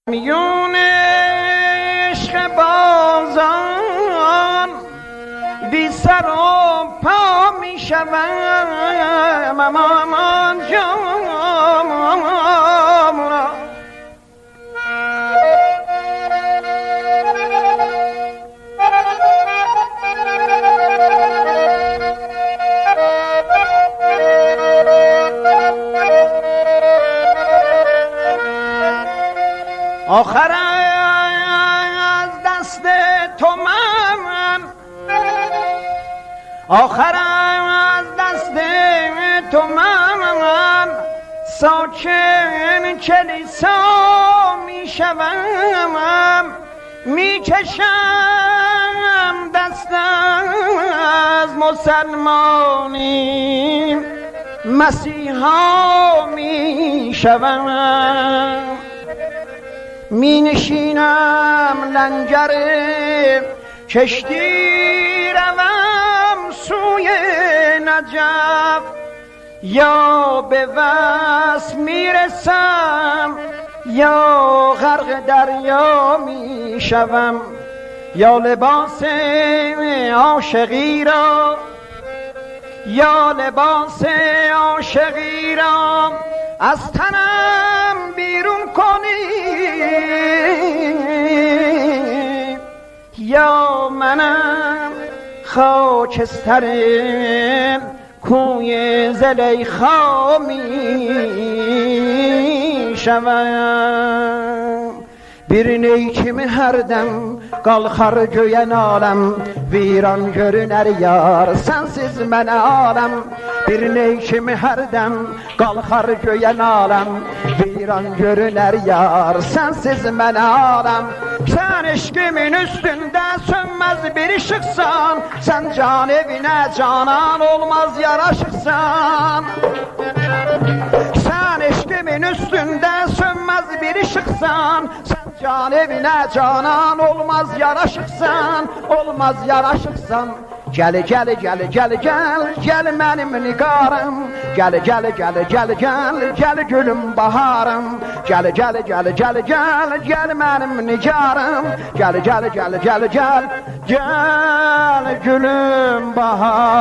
میون عشق بازان بی سر و پا می شوم امان جام را آخر از دست تو من ساکن کلیسا می شوم می کشم دست از مسلمانی مسیحا می شوم می نشینم لنگر کشتی روم سوی نجف یا به وصل میرسم یا غرق دریا می شوم یا لباس عاشقی را از تنم بیرون کنی یا منم خاکستر کوی زلیخا می شوم Birini kimi hər dəm qalxar göyə naləm Viran görünər yar sənsiz mənə aləm Birini kimi hər dəm qalxar göyə naləm Viran görünər yar sənsiz mənə aləm Sən eşqimin üstündə sönməz bir işıqsan Sən can evinə canan olmaz yaraşıqsan Sən eşqimin üstündə sönməz bir işıqsan Can evine canan olmaz yaraşıqsan Gəl mənim nigarım Gəl gülüm baharım Gəl mənim nigarım Gəl gülüm baharım